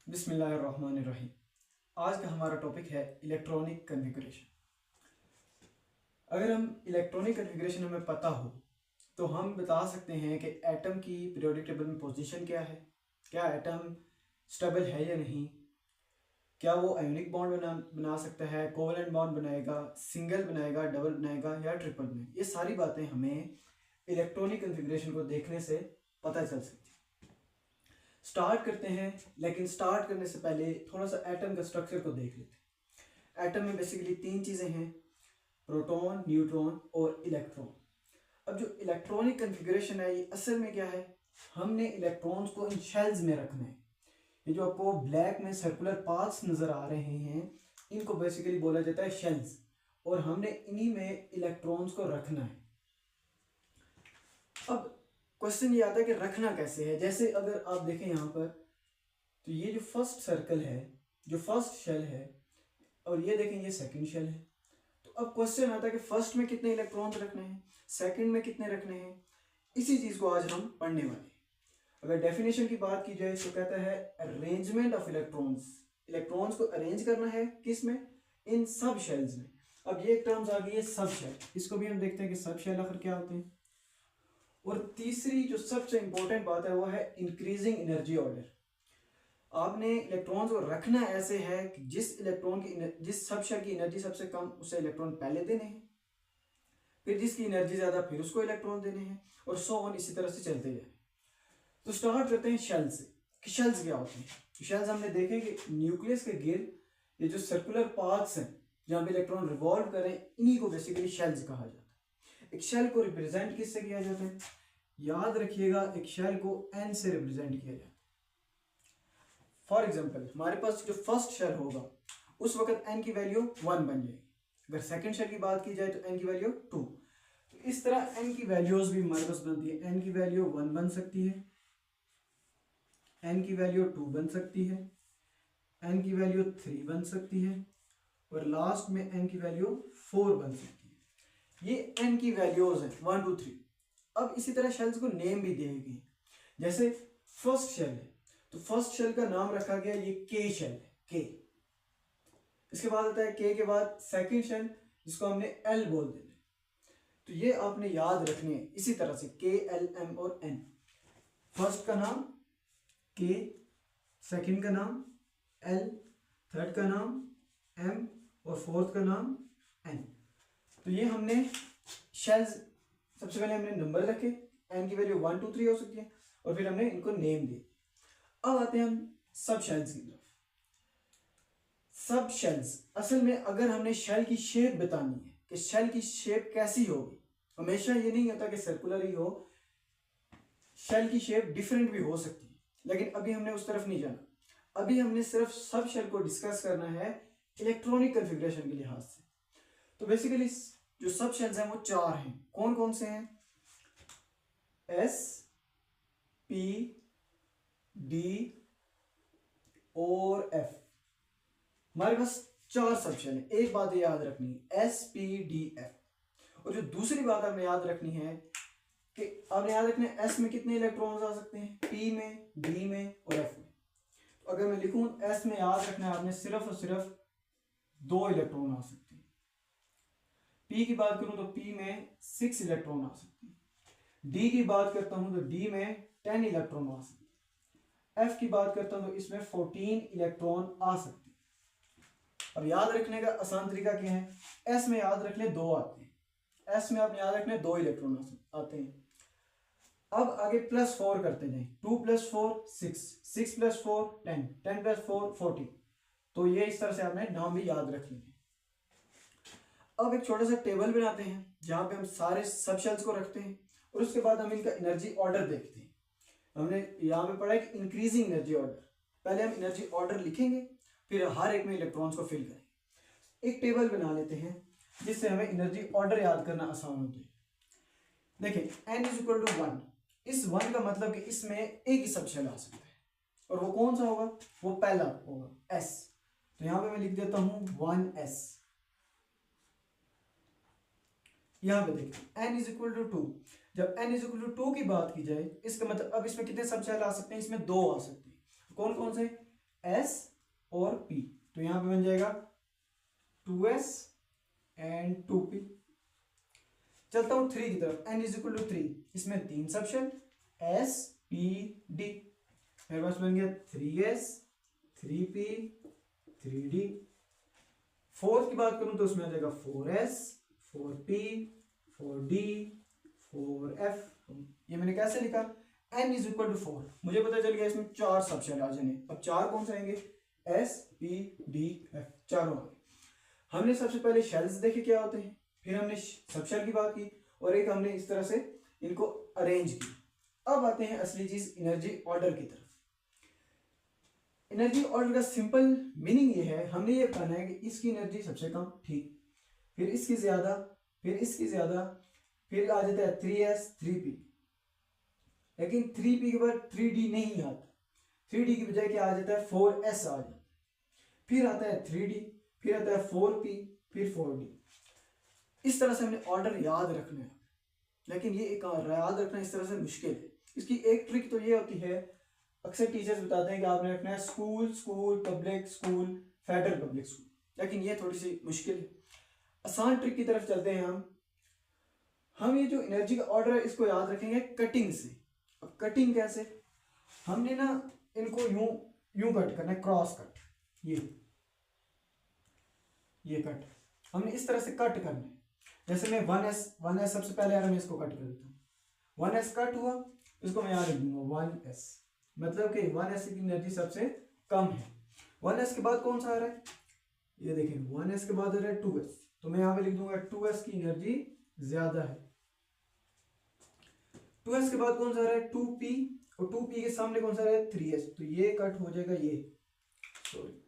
बिस्मिल्लाहिर्रहमानिर्रहीम। आज का हमारा टॉपिक है इलेक्ट्रॉनिक कन्फिगरेशन। अगर हम इलेक्ट्रॉनिक कन्फिगरेशन हमें पता हो तो हम बता सकते हैं कि एटम की पीरियोडिक टेबल में पोजीशन क्या है, क्या एटम स्टेबल है या नहीं, क्या वो आयोनिक बॉन्ड बना सकता है, कोवलेंट बॉन्ड बनाएगा, सिंगल बनाएगा, डबल बनाएगा या ट्रिपल बनाएगा। ये सारी बातें हमें इलेक्ट्रॉनिक कन्फिगरेशन को देखने से पता चल सकती है। स्टार्ट करते हैं, लेकिन स्टार्ट करने से पहले थोड़ा सा एटम का स्ट्रक्चर को देख लेते हैं। एटम में बेसिकली तीन चीज़ें हैं, प्रोटॉन, न्यूट्रॉन और इलेक्ट्रॉन। अब जो इलेक्ट्रॉनिक कन्फिगरेशन है ये असल में क्या है, हमने इलेक्ट्रॉन्स को इन शेल्स में रखना है। ये जो आपको ब्लैक में सर्कुलर पाथ्स नज़र आ रहे हैं इनको बेसिकली बोला जाता है शेल्स, और हमने इन्हीं में इलेक्ट्रॉन्स को रखना है। अब क्वेश्चन ये आता है कि रखना कैसे है। जैसे अगर आप देखें यहाँ पर, तो ये जो फर्स्ट सर्कल है, जो फर्स्ट शेल है, और ये देखें ये सेकंड शेल है। तो अब क्वेश्चन आता है कि फर्स्ट में कितने इलेक्ट्रॉन्स रखने हैं, सेकंड में कितने रखने हैं। इसी चीज़ को आज हम पढ़ने वाले हैं। अगर डेफिनेशन की बात की जाए तो कहता है अरेंजमेंट ऑफ इलेक्ट्रॉन्स। इलेक्ट्रॉन्स को अरेंज करना है किस में, इन सब शेल्स में। अब ये टर्म्स आ गई है सब शेल, इसको भी हम देखते हैं कि सब शेल आखिर क्या होते हैं। और तीसरी जो सबसे इंपॉर्टेंट बात है वो है इंक्रीजिंग एनर्जी ऑर्डर। आपने इलेक्ट्रॉन्स को रखना ऐसे है कि जिस सब शेल की एनर्जी सबसे कम उसे इलेक्ट्रॉन पहले देने हैं, फिर जिसकी एनर्जी ज्यादा फिर उसको इलेक्ट्रॉन देने हैं, और सो ऑन, इसी तरह से चलते जाए। तो स्टार्ट करते हैं शेल से कि शेल्स क्या होते हैं। शेल्स हमने देखे कि न्यूक्लियस के गिर्द ये जो सर्कुलर पाथ्स हैं जहाँ पे इलेक्ट्रॉन रिवॉल्व करें, इन्हीं को बेसिकली शेल्स कहा जाता है। एक शेल को रिप्रेजेंट किससे किया जाता है, याद रखिएगा, एक शेल को एन से रिप्रेजेंट किया जाता है। फॉर एग्जाम्पल हमारे पास जो फर्स्ट शेल होगा उस वक्त एन की वैल्यू 1 बन जाएगी। अगर सेकंड शेल की बात की जाए तो एन की वैल्यू 2। तो इस तरह एन की वैल्यूज भी हमारे पास बनती है। एन की वैल्यू 1 बन सकती है, एन की वैल्यू 2 बन सकती है, एन की वैल्यू 3 बन सकती है, और लास्ट में एन की वैल्यू 4 बन सकती है। ये एन की वैल्यूज हैं 1 2 3। अब इसी तरह शेल्स को नेम भी दिए गए। जैसे फर्स्ट शेल है तो फर्स्ट शेल का नाम रखा गया ये के शेल है, के। इसके बाद आता है के के बाद सेकंड शेल जिसको हमने एल बोल देते हैं। तो ये आपने याद रखने हैं इसी तरह से, के एल एम और एन। फर्स्ट का नाम के, सेकंड का नाम एल, थर्ड का नाम एम, और फोर्थ का नाम एन। तो ये हमने शेल्स, सबसे पहले हमने नंबर रखे, एन की वैल्यू 1 2 3 हो सकती है, और फिर हमने इनको नेम दिए। अब आते हैं हम सब शेल्स की तरफ। सब शेल्स असल में अगर हमने शेल की शेप बतानी है कि शेल की शेप कैसी होगी, हमेशा ये नहीं होता कि सर्कुलर ही हो, शेल की शेप डिफरेंट भी हो सकती है, लेकिन अभी हमने उस तरफ नहीं जाना। अभी हमने सिर्फ सब शेल को डिस्कस करना है इलेक्ट्रॉनिक कन्फिग्रेशन के लिहाज से। तो बेसिकली जो सब शेल्स हैं वो 4 हैं। कौन कौन से हैं, एस, पी, डी और एफ। हमारे पास 4 सब शेल हैं। एक बात याद रखनी है, एस पी डी एफ। और जो दूसरी बात आपने याद रखनी है कि आपने याद रखना है एस में कितने इलेक्ट्रॉन्स आ सकते हैं, पी में, डी में और एफ में। तो अगर मैं लिखूं एस में, याद रखना है आपने सिर्फ और सिर्फ 2 इलेक्ट्रॉन आ सकते हैं। पी की बात करूं तो पी में 6 इलेक्ट्रॉन आ सकते हैं। डी की बात करता हूं तो डी में 10 इलेक्ट्रॉन आ सकते हैं। एफ की बात करता हूं तो इसमें 14 इलेक्ट्रॉन आ सकते हैं। अब याद रखने का आसान तरीका क्या है, एस में याद रख ले 2 आते हैं, एस में आप याद रखने 2 इलेक्ट्रॉन आते हैं। अब आगे +4 करते जाएं, 2 + 4 6, 6 + 4 10, 10 + 4 14। तो ये इस तरह से आपने नाम भी याद रख लेंगे। अब एक छोटा सा टेबल बनाते हैं जहां पे हम सारे सब शेल्स को रखते हैं, और उसके बाद हम इनका एनर्जी ऑर्डर देखते हैं। हमने यहाँ पे पढ़ा है कि इंक्रीजिंग एनर्जी ऑर्डर। पहले हम एनर्जी ऑर्डर लिखेंगे, फिर हर एक में इलेक्ट्रॉन्स को फिल करेंगे। एक टेबल बना लेते हैं जिससे हमें एनर्जी ऑर्डर याद करना आसान होता है। देखिए n = 1। इस 1 का मतलब कि इसमें एक ही सब शेल आ सकता है, और वो कौन सा होगा, वो पहला होगा s। तो यहां पे मैं लिख देता हूं 1s। यहां पे देखिए n = 2। जब n = 2 की बात की जाए, इसका मतलब अब इसमें कितने सब शेल आ सकते हैं, इसमें 2 आ सकते हैं। कौन कौन से, S और P। तो यहाँ पे बन जाएगा 2S एंड 2P। चलता हूँ 3 की तरफ, n इज इक्वल टू 3, इसमें 3 सबशेल S P D, मेरे पास बन गया 3S 3P 3D। 4 की बात करूं तो उसमें आ जाएगा 4S 4P 4D 4F। ये मैंने कैसे लिखा, n इज इक्वल टू 4, मुझे पता चल गया इसमें 4 सबशेल आ जाने। अब 4 कौन से आएंगे, S P D F, चारों आ गए। हमने सबसे पहले शेल्स देखे क्या होते हैं, फिर हमने सबशेल की बात की, और एक हमने इस तरह से इनको अरेंज की। अब आते हैं असली चीज, एनर्जी ऑर्डर की तरफ। एनर्जी ऑर्डर का सिंपल मीनिंग ये है, हमने ये कहना है कि इसकी एनर्जी सबसे कम, ठीक, फिर इसकी ज्यादा, फिर इसकी ज्यादा, फिर आ जाता है 3S 3P। लेकिन 3P के बाद 3D नहीं आता, 3D की बजाय क्या आ जाता है 4S आ जाता है, फिर आता है 3D, फिर आता है 4P, फिर 4D। इस तरह से हमने ऑर्डर याद रखना है, लेकिन ये एक याद रखना इस तरह से मुश्किल है। इसकी एक ट्रिक तो ये होती है, अक्सर टीचर्स बताते हैं कि आपने रखना है school school public school federal public school, लेकिन ये थोड़ी सी मुश्किल है। आसान ट्रिक की तरफ चलते हैं हम ये जो एनर्जी का ऑर्डर है इसको याद रखेंगे कटिंग से। अब कटिंग कैसे, हमने ना इनको यूं यूं कट करना है, क्रॉस कट, ये कट हमने इस तरह से कट करना है। जैसे मैं 1S सबसे पहले यार मैं इसको कट कर देता हूँ, 1S कट हुआ, इसको मैं यहाँ लिख दूंगा 1S, मतलब कि 1S की एनर्जी सबसे कम है। 1S के बाद कौन सा आ रहा है, ये देखें 1S के बाद आ रहा है 2S, तो मैं यहाँ पे लिख दूंगा 2S की एनर्जी ज्यादा है। 2S के बाद कौन सा आ रहा है 2P, और 2P के सामने कौन सा आ रहा है 3S, तो ये कट हो जाएगा, ये सॉरी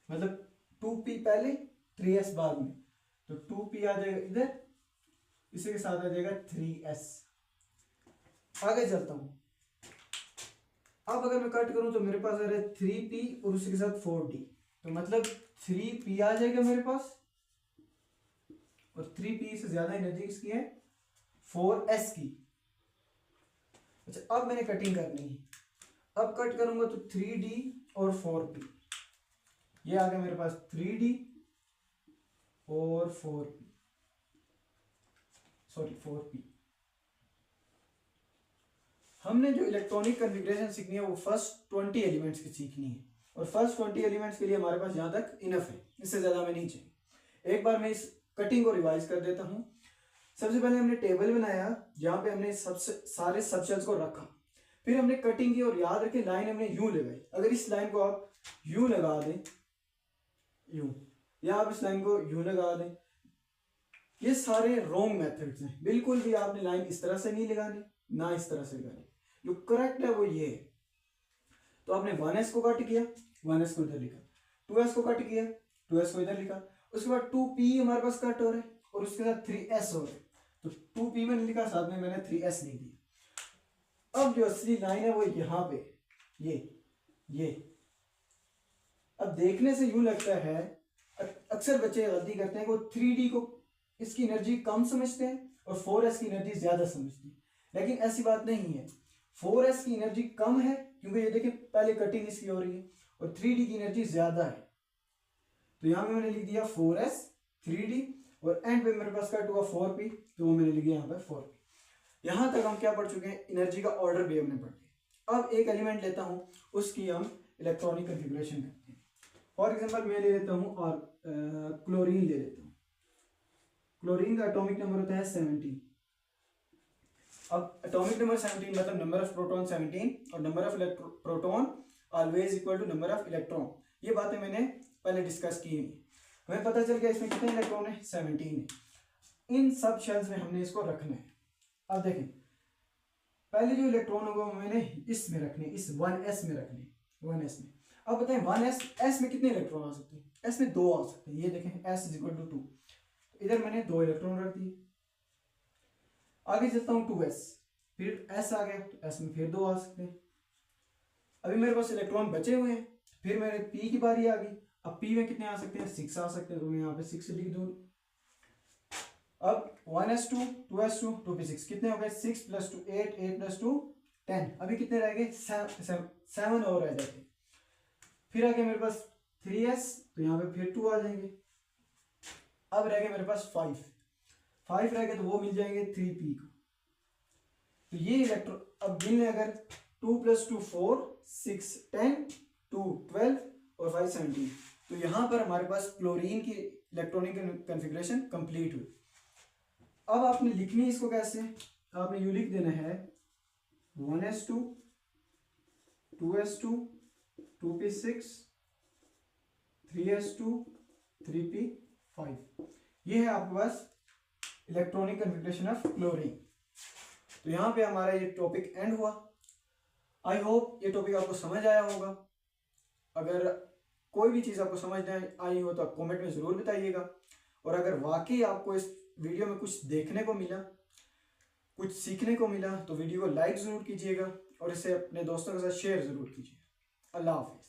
मतलब 2P पहले 3S बाद में, तो 2P आ जाएगा इधर, इसी के साथ आ जाएगा 3S। आगे चलता हूं, अब अगर मैं कट करूं तो मेरे पास आ रहा है 3P और उसी के साथ 4D, तो मतलब 3P आ जाएगा मेरे पास, और 3P से ज्यादा एनर्जी किसकी है 4S की। अच्छा अब मैंने कटिंग करनी है, अब कट करूंगा तो 3D और 4P, ये आ गया मेरे पास 3D और 4P, सॉरी 4P। हमने जो इलेक्ट्रॉनिक कन्फिग्रेशन सीखनी है वो फर्स्ट 20 एलिमेंट्स की सीखनी है, और फर्स्ट 20 एलिमेंट्स के लिए हमारे पास यहाँ तक इनफ है, इससे ज़्यादा हमें नहीं चाहिए। एक बार मैं इस कटिंग को रिवाइज कर देता हूँ। सबसे पहले हमने टेबल बनाया जहाँ पे हमने सबसे सारे सबशेल्स को रखा, फिर हमने कटिंग की, और याद रखें लाइन हमने यूं लगाई। अगर इस लाइन को आप यूं लगा दें, यूं, या आप इस लाइन को यूं लगा दें, ये सारे रॉन्ग मेथड्स हैं। बिल्कुल भी आपने लाइन इस तरह से नहीं लगानी, ना इस तरह से लगानी, जो करेक्ट है वो ये है। तो आपने 1S को कट किया, 1S को इधर लिखा, 2S को कट किया, 2S को इधर लिखा, उसके बाद 2P हमारे पास कट हो रहा है और उसके साथ 3S हो रहा है, तो 2P मैंने लिखा, साथ में मैंने 3S लिख दिया। अब जो असली लाइन है वो यहाँ पे, ये अब देखने से यूं लगता है, अक्सर बच्चे गलती करते हैं कि वो 3D को इसकी एनर्जी कम समझते हैं और 4S की एनर्जी ज्यादा समझते हैं, लेकिन ऐसी बात नहीं है। 4S की एनर्जी कम है क्योंकि ये देखिए पहले कटिंग इसकी हो रही है, और 3D की एनर्जी ज्यादा है, तो यहाँ पे मैंने लिख दिया 4S 3D, और एंड पे मेरे पास कट हुआ 4P, तो वो मैंने लिख दिया यहाँ पे 4P। यहाँ तक हम क्या पढ़ चुके हैं, एनर्जी का ऑर्डर भी हमने पढ़ लिया। अब एक एलिमेंट लेता हूँ, उसकी हम इलेक्ट्रॉनिक कन्फिग्रेशन करते हैं। फॉर एग्जाम्पल मैं ले लेता हूँ और क्लोरीन ले लेता हूँ। क्लोरीन का एटॉमिक नंबर होता है 17। अब एटॉमिक नंबर 17 मतलब नंबर ऑफ प्रोटॉन 17 और number of proton always equal to number of electron. ये बातें मैंने पहले डिस्कस की हुई। हमें पता चल गया इसमें कितने इलेक्ट्रॉन है, 17 है। इन सब शेल्स में हमने इसको रखना है। अब देखें पहले जो इलेक्ट्रॉन होगा मैंने इसमें रखने, इस 1s में रखने, 1s में। अब बताएं 1s में कितने इलेक्ट्रॉन आ सकते हैं, s में 2 आ सकते हैं। ये देखें s इज इक्वल टू 2, इधर मैंने 2 इलेक्ट्रॉन रख दिए। आगे चलता हूँ 2s, फिर s आ गया तो s में फिर 2 आ सकते हैं। अभी मेरे पास इलेक्ट्रॉन बचे हुए हैं, फिर मेरे p की बारी आ गई। अब p में कितने आ सकते हैं, 6 आ सकते हैं, तो मैं यहाँ पे 6 लिख दूँ। अब 1s2 2s2 2p6 कितने हो गए, 6 + 2 8 8 + 2 10, अभी कितने रह गए? 7 और रह जाते। फिर आ गया मेरे पास 3s, तो यहाँ पे फिर 2 आ जाएंगे। अब रह गए मेरे पास 5 रह गए, तो वो मिल जाएंगे 3p को। तो ये इलेक्ट्रॉन अब गिन लें, अगर 2 + 2 4, 6 10, 2 12 और 5 17, तो यहाँ पर हमारे पास क्लोरीन की इलेक्ट्रॉनिक कॉन्फ़िगरेशन कंप्लीट हुई। अब आपने लिखनी इसको कैसे? आपने यू लिख देना है 1s2 2s2 2p6 3s2 3p5, ये है आपके पास इलेक्ट्रॉनिक कॉन्फ़िगरेशन ऑफ क्लोरीन। तो यहाँ पे हमारा ये टॉपिक एंड हुआ। आई होप ये टॉपिक आपको समझ आया होगा। अगर कोई भी चीज़ आपको समझ नहीं आई हो तो आप कमेंट में ज़रूर बताइएगा। और अगर वाकई आपको इस वीडियो में कुछ देखने को मिला, कुछ सीखने को मिला, तो वीडियो को लाइक ज़रूर कीजिएगा और इसे अपने दोस्तों के साथ शेयर ज़रूर कीजिए। अल्लाह हाफिज़।